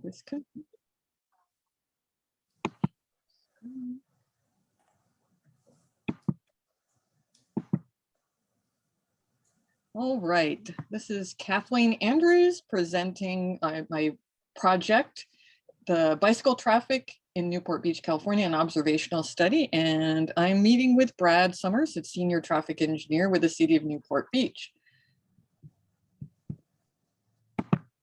This could. All right, this is Kathleen Andrews presenting my project, the bicycle traffic in Newport Beach, California, an observational study. And I'm meeting with Brad Summers, a senior traffic engineer with the city of Newport Beach.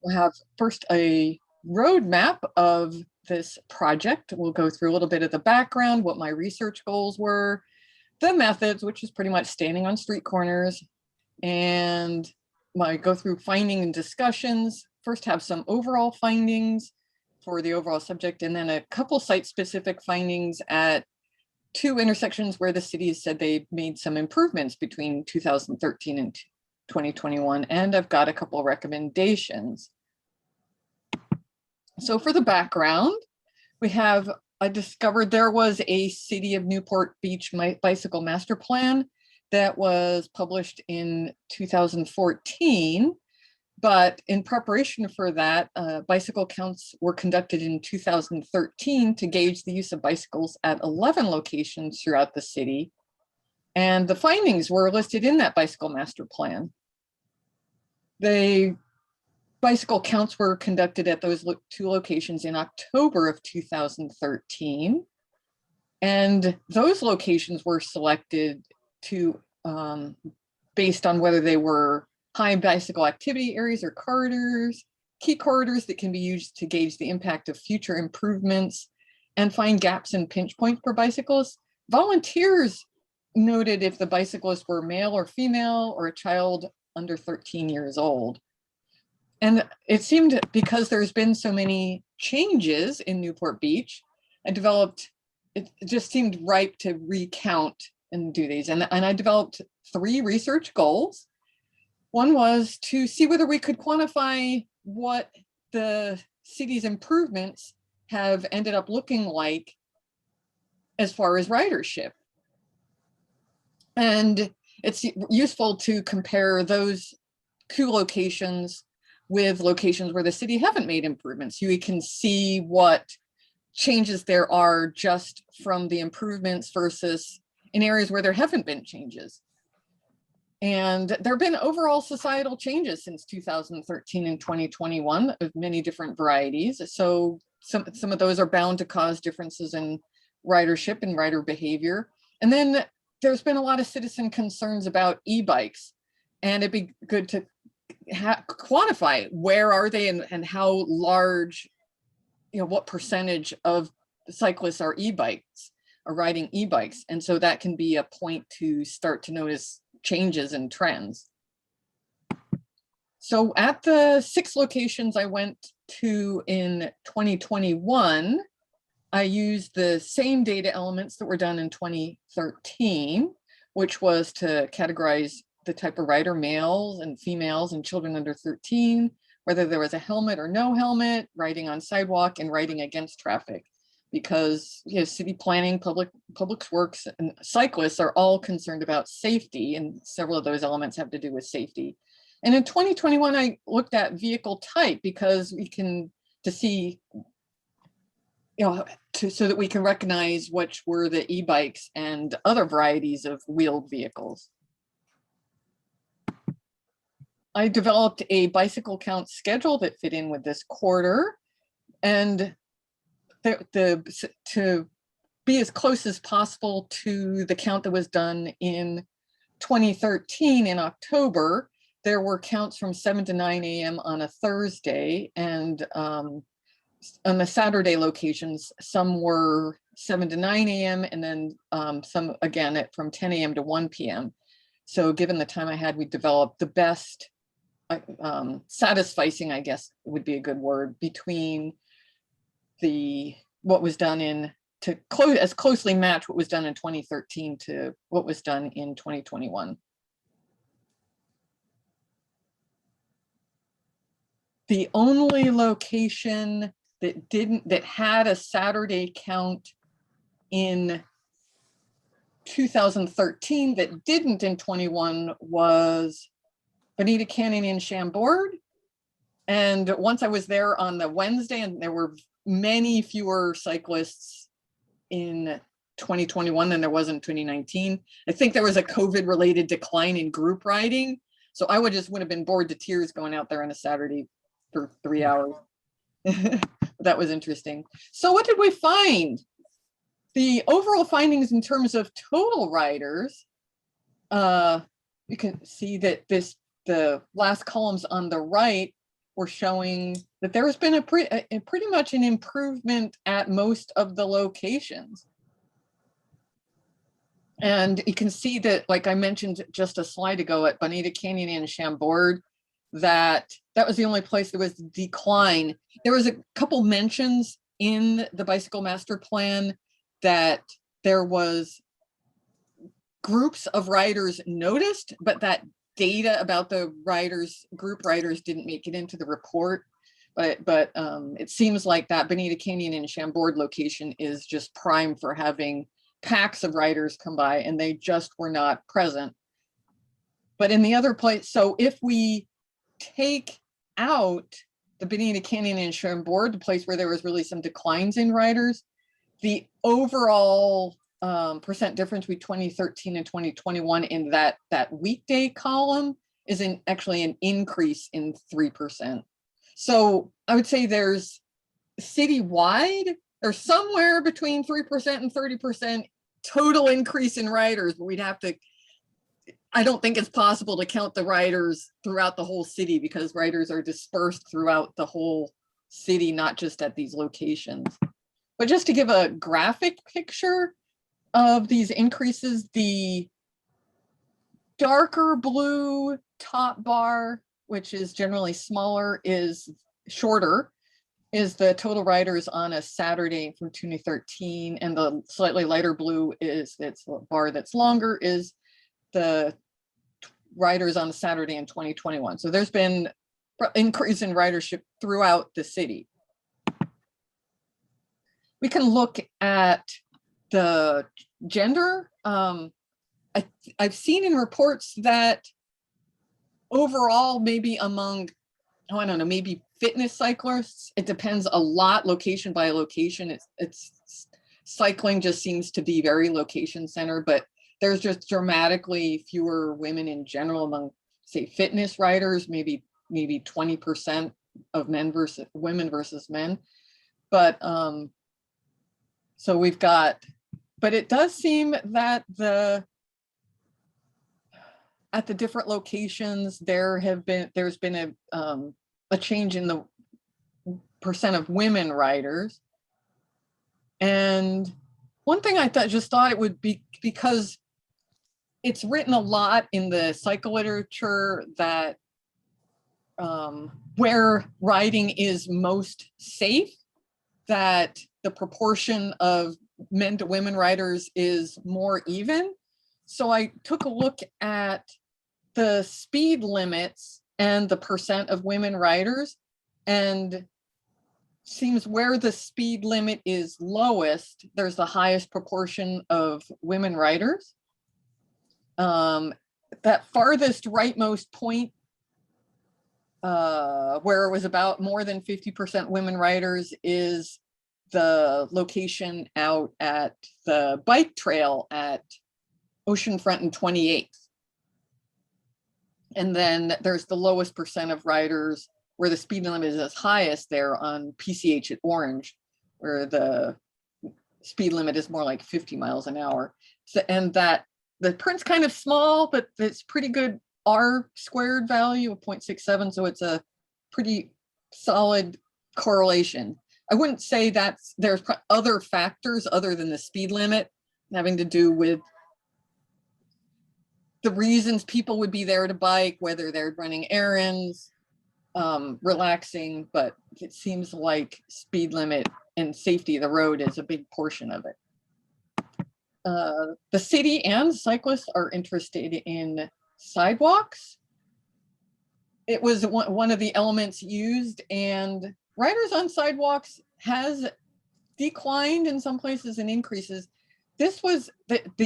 We'll have first a roadmap of this project. We'll go through a little bit of the background, what my research goals were, the methods, which is pretty much standing on street corners, and I go through finding and discussions. First have some overall findings for the overall subject, and then a couple site-specific findings at two intersections where the city has said they made some improvements between 2013 and 2021, and I've got a couple of recommendations. So for the background, I discovered there was a City of Newport Beach bicycle master plan that was published in 2014, but in preparation for that, bicycle counts were conducted in 2013 to gauge the use of bicycles at 11 locations throughout the city. And the findings were listed in that bicycle master plan. The bicycle counts were conducted at those two locations in October of 2013. And those locations were selected to based on whether they were high bicycle activity areas or corridors, key corridors that can be used to gauge the impact of future improvements and find gaps and pinch points for bicyclists. Volunteers noted if the bicyclists were male or female or a child under 13 years old. And it seemed, because there's been so many changes in Newport Beach, it just seemed ripe to recount and do these. And I developed 3 research goals. One was to see whether we could quantify what the city's improvements have ended up looking like as far as ridership. And it's useful to compare those 2 locations with locations where the city haven't made improvements. You can see what changes there are just from the improvements versus in areas where there haven't been changes. And there have been overall societal changes since 2013 and 2021 of many different varieties. So some of those are bound to cause differences in ridership and rider behavior. And then there's been a lot of citizen concerns about e-bikes, and it'd be good to quantify where are they and how large, what percentage of cyclists are e-bikes, are riding e-bikes. And so that can be a point to start to notice changes and trends. So at the 6 locations I went to in 2021, I used the same data elements that were done in 2013, which was to categorize the type of rider, males and females and children under 13, whether there was a helmet or no helmet, riding on sidewalk, and riding against traffic. Because city planning, public works, and cyclists are all concerned about safety, and several of those elements have to do with safety. And in 2021, I looked at vehicle type because we can see, so that we can recognize which were the e-bikes and other varieties of wheeled vehicles. I developed a bicycle count schedule that fit in with this quarter, and to be as close as possible to the count that was done in 2013 in October. There were counts from 7 to 9 a.m. on a Thursday, and on the Saturday locations, some were 7 to 9 a.m. and then some again from 10 a.m. to 1 p.m. So given the time I had, we developed the best satisficing, I guess would be a good word, between what was done to as closely match what was done in 2013 to what was done in 2021. The only location that had a Saturday count in 2013 that didn't in 21 was Bonita Canyon in Chambord And once I was there on the Wednesday, and there were many fewer cyclists in 2021 than there was in 2019. I think there was a COVID related decline in group riding. So I would have been bored to tears going out there on a Saturday for 3 hours. That was interesting. So what did we find? The overall findings in terms of total riders, you can see that the last columns on the right were showing that there has been pretty much an improvement at most of the locations. And you can see that, like I mentioned just a slide ago, at Bonita Canyon and Chambord, that was the only place there was decline. There was a couple mentions in the bicycle master plan that there was groups of riders noticed, but that data about the group riders didn't make it into the report. But it seems like that Bonita Canyon and Chambord location is just prime for having packs of riders come by, and they just were not present. But in the other place, so if we take out the Bonita Canyon and Chambord, the place where there was really some declines in riders, the overall percent difference between 2013 and 2021 in that weekday column is actually an increase in 3%. So I would say there's citywide, there's somewhere between 3% and 30% total increase in riders, but I don't think it's possible to count the riders throughout the whole city, because riders are dispersed throughout the whole city, not just at these locations. But just to give a graphic picture of these increases, the darker blue top bar, which is generally smaller, is shorter, is the total riders on a Saturday from 2013, and the slightly lighter blue is the bar that's longer, is the riders on a Saturday in 2021. So there's been increase in ridership throughout the city. We can look at the gender. I've seen in reports that overall, maybe among, I don't know, maybe fitness cyclists, it depends a lot location by location. It's cycling just seems to be very location centered, but there's just dramatically fewer women in general among, say, fitness riders, maybe 20% of women versus men. But so we've got, but it does seem that at the different locations there's been a change in the percent of women riders. And one thing I just thought it would be, because it's written a lot in the cycle literature that where riding is most safe, that the proportion of men to women riders is more even. So I took a look at the speed limits and the percent of women riders, and seems where the speed limit is lowest, there's the highest proportion of women riders. That farthest rightmost point, where it was about more than 50% women riders, is the location out at the bike trail at Oceanfront and 28th. And then there's the lowest percent of riders where the speed limit is as highest there on PCH at Orange, where the speed limit is more like 50 miles an hour. So, and that the print's kind of small, but it's pretty good R squared value of 0.67. So it's a pretty solid correlation. I wouldn't say there's other factors other than the speed limit having to do with the reasons people would be there to bike, whether they're running errands, relaxing, but it seems like speed limit and safety of the road is a big portion of it. The city and cyclists are interested in sidewalks. It was one of the elements used, and riders on sidewalks has declined in some places and increases. This was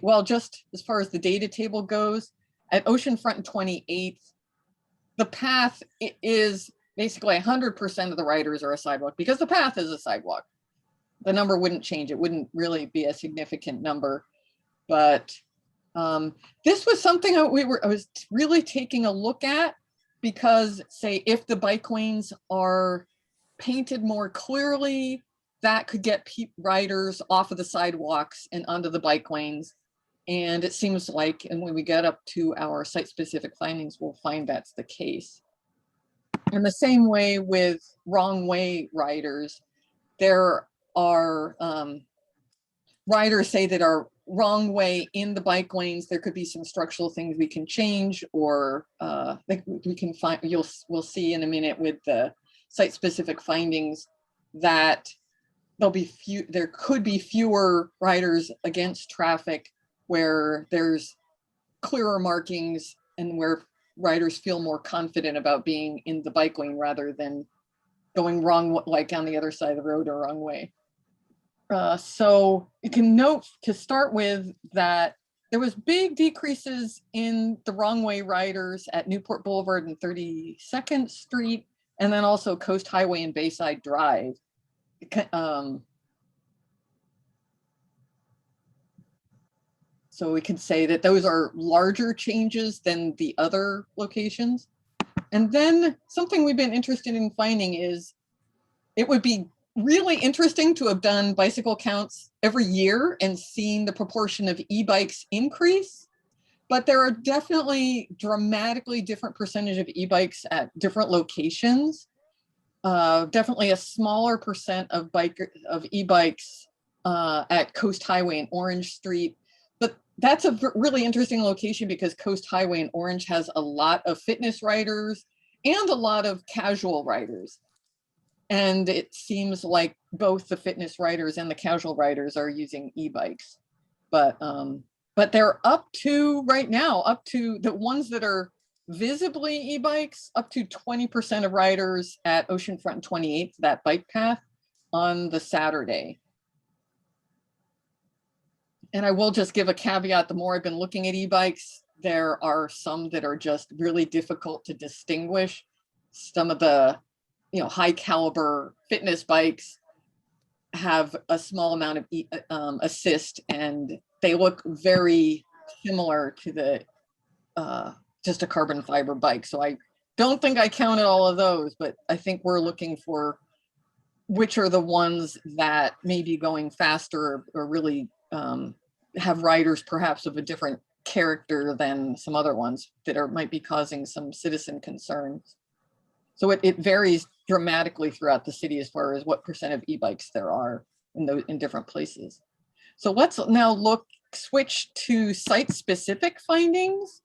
well, just as far as the data table goes, at Oceanfront and 28th, the path is basically 100% of the riders are a sidewalk because the path is a sidewalk. The number wouldn't change. It wouldn't really be a significant number, but this was something I was really taking a look at, because say if the bike lanes are painted more clearly, that could get riders off of the sidewalks and onto the bike lanes. And it seems like, and when we get up to our site-specific findings, we'll find that's the case. And the same way with wrong way riders, there are riders say that are wrong way in the bike lanes. There could be some structural things we can change, or we can find, we'll see in a minute with the site-specific findings that there could be fewer riders against traffic where there's clearer markings and where riders feel more confident about being in the bike lane rather than going wrong, like on the other side of the road or wrong way. So you can note to start with that there was big decreases in the wrong way riders at Newport Boulevard and 32nd Street, and then also Coast Highway and Bayside Drive. So we can say that those are larger changes than the other locations. And then something we've been interested in finding is it would be really interesting to have done bicycle counts every year and seen the proportion of e-bikes increase, but there are definitely dramatically different percentage of e-bikes at different locations. Definitely a smaller percent of e-bikes at Coast Highway and Orange Street. But that's a really interesting location because Coast Highway and Orange has a lot of fitness riders and a lot of casual riders. And it seems like both the fitness riders and the casual riders are using e-bikes. But they're up to, right now, up to the ones that are visibly e-bikes, up to 20% of riders at Oceanfront and 28th, that bike path, on the Saturday. And I will just give a caveat, the more I've been looking at e-bikes, there are some that are just really difficult to distinguish. Some of the high caliber fitness bikes have a small amount of assist, and they look very similar to the just a carbon fiber bike. So I don't think I counted all of those, but I think we're looking for which are the ones that may be going faster or really have riders perhaps of a different character than some other ones that might be causing some citizen concerns. So it varies dramatically throughout the city as far as what percent of e-bikes there are in different places. So let's now switch to site-specific findings.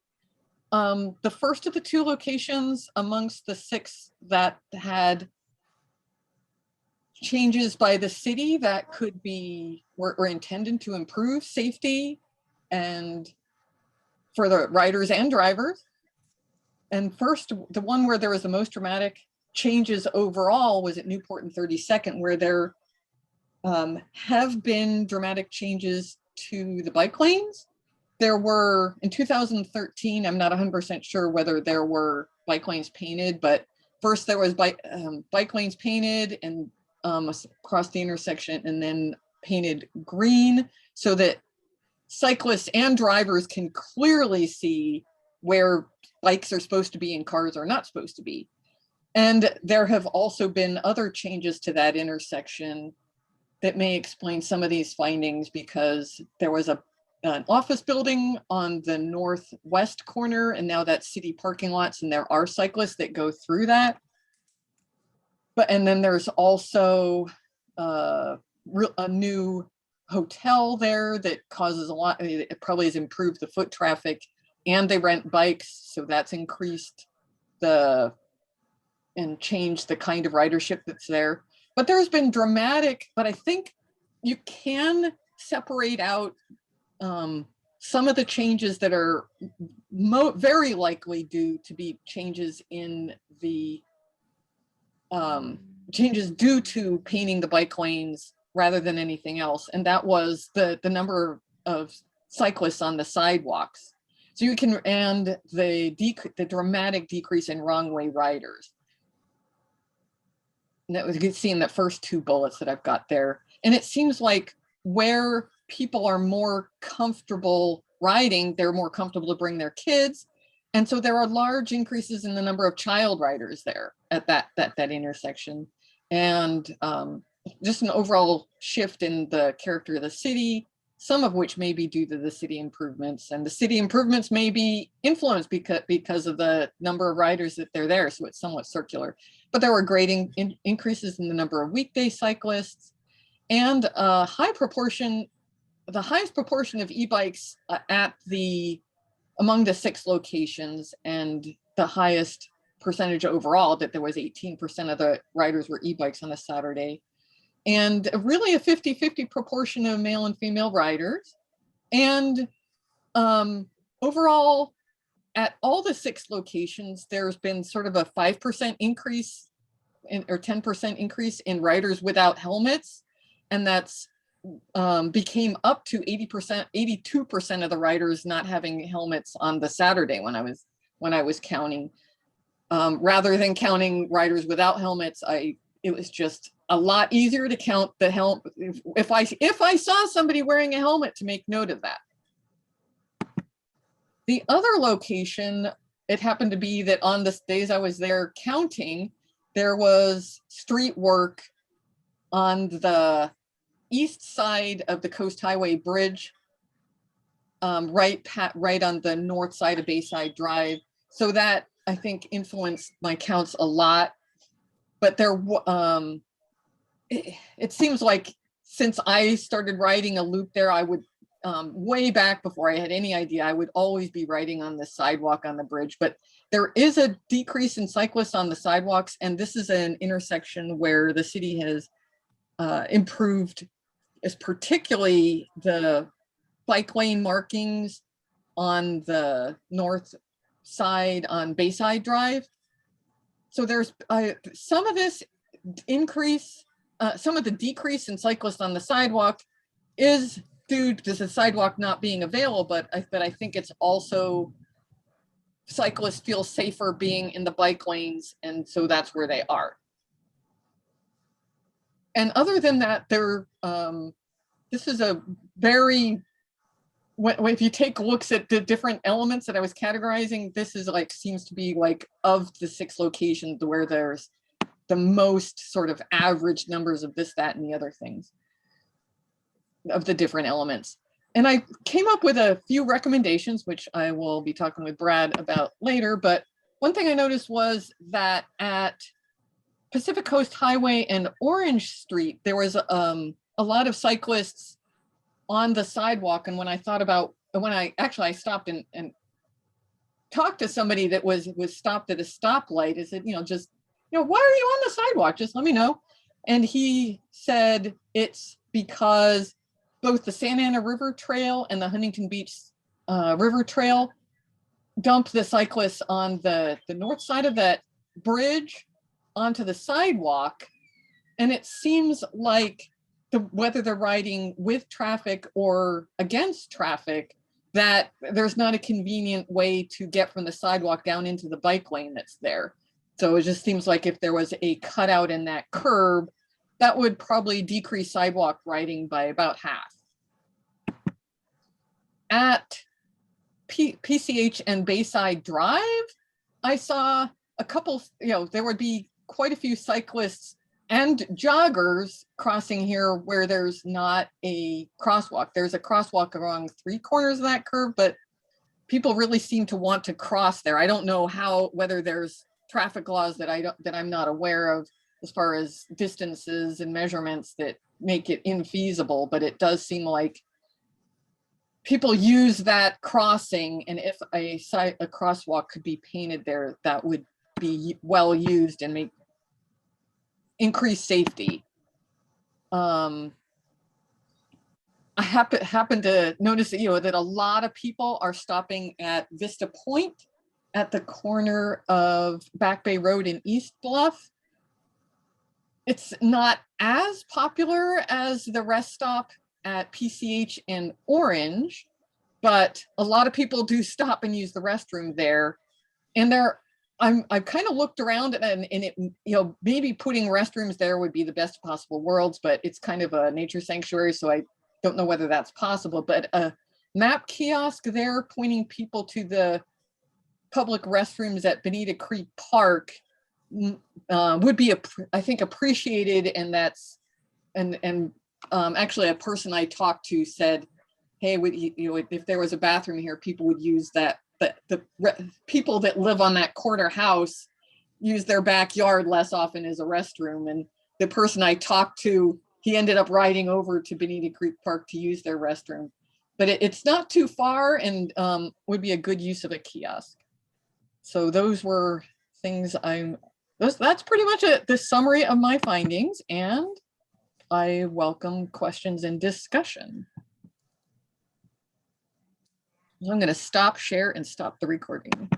The first of the two locations amongst the 6 that had changes by the city that were intended to improve safety and for the riders and drivers. And first, the one where there was the most dramatic changes overall was at Newport and 32nd, where there have been dramatic changes to the bike lanes. There were, in 2013, I'm not 100% sure whether there were bike lanes painted, but first there was bike lanes painted and across the intersection, and then painted green so that cyclists and drivers can clearly see where bikes are supposed to be and cars are not supposed to be. And there have also been other changes to that intersection that may explain some of these findings, because there was an office building on the northwest corner, and now that's city parking lots, and there are cyclists that go through that. And then there's also a new hotel there that causes a lot. It probably has improved the foot traffic, and they rent bikes, so that's increased and changed the kind of ridership that's there. But there's been dramatic, but I think you can separate out some of the changes that are very likely due to be changes in the changes due to painting the bike lanes rather than anything else. And that was the number of cyclists on the sidewalks. So you can, and the dramatic decrease in wrong way riders. that was good seeing the first two bullets that I've got there. And it seems like where people are more comfortable riding, they're more comfortable to bring their kids. And so there are large increases in the number of child riders there at that intersection. And just an overall shift in the character of the city, some of which may be due to the city improvements, and the city improvements may be influenced because of the number of riders that they're there. So it's somewhat circular, but there were great increases in the number of weekday cyclists, and the highest proportion of e-bikes among the 6 locations, and the highest percentage overall, that there was 18% of the riders were e-bikes on a Saturday. And really a 50-50 proportion of male and female riders. And overall, at all the 6 locations, there's been sort of a 5% increase or 10% increase in riders without helmets. And that's became up to 80%, 82% of the riders not having helmets on the Saturday when I was counting. Rather than counting riders without helmets, it was just a lot easier to count the helmet if I saw somebody wearing a helmet, to make note of that. The other location, it happened to be that on the days I was there counting, there was street work on the east side of the Coast Highway Bridge, right on the north side of Bayside Drive. So that, I think, influenced my counts a lot. But there, it seems like since I started riding a loop there, I would, way back before I had any idea, I would always be riding on the sidewalk on the bridge. But there is a decrease in cyclists on the sidewalks, and this is an intersection where the city has improved, is particularly the bike lane markings on the north side on Bayside Drive. So there's some of this increase, some of the decrease in cyclists on the sidewalk is due to the sidewalk not being available, but I think it's also cyclists feel safer being in the bike lanes, and so that's where they are. And other than that, this is a very, if you take looks at the different elements that I was categorizing, this is like, seems to be like, of the 6 locations where there's the most sort of average numbers of this, that, and the other things, of the different elements. And I came up with a few recommendations, which I will be talking with Brad about later. But one thing I noticed was that at Pacific Coast Highway and Orange Street, there was a lot of cyclists on the sidewalk. And when I thought about, I stopped and talked to somebody that was stopped at a stoplight, I said, why are you on the sidewalk? Just let me know. And he said it's because both the Santa Ana River Trail and the Huntington Beach River Trail dump the cyclists on the north side of that bridge onto the sidewalk. And it seems like whether they're riding with traffic or against traffic, that there's not a convenient way to get from the sidewalk down into the bike lane that's there. So it just seems like if there was a cutout in that curb, that would probably decrease sidewalk riding by about half. At PCH and Bayside Drive, I saw a couple, there would be quite a few cyclists and joggers crossing here where there's not a crosswalk. There's a crosswalk along 3 corners of that curve, but people really seem to want to cross there. I don't know whether there's traffic laws that I'm not aware of as far as distances and measurements that make it infeasible, but it does seem like people use that crossing, and if a crosswalk could be painted there, that would be well used and increase safety. I happen to notice that, that a lot of people are stopping at Vista Point at the corner of Back Bay Road and East Bluff. It's not as popular as the rest stop at PCH and Orange, but a lot of people do stop and use the restroom there. And there I've kind of looked around and it, maybe putting restrooms there would be the best of possible worlds, but it's kind of a nature sanctuary, so I don't know whether that's possible. But a map kiosk there pointing people to the public restrooms at Bonita Creek Park would be, I think, appreciated, and that's actually a person I talked to said, hey, if there was a bathroom here, people would use that. But the people that live on that corner house use their backyard less often as a restroom. And the person I talked to, he ended up riding over to Bonita Creek Park to use their restroom. But it's not too far, and would be a good use of a kiosk. So those were things that's pretty much the summary of my findings, and I welcome questions and discussion. I'm going to stop share and stop the recording.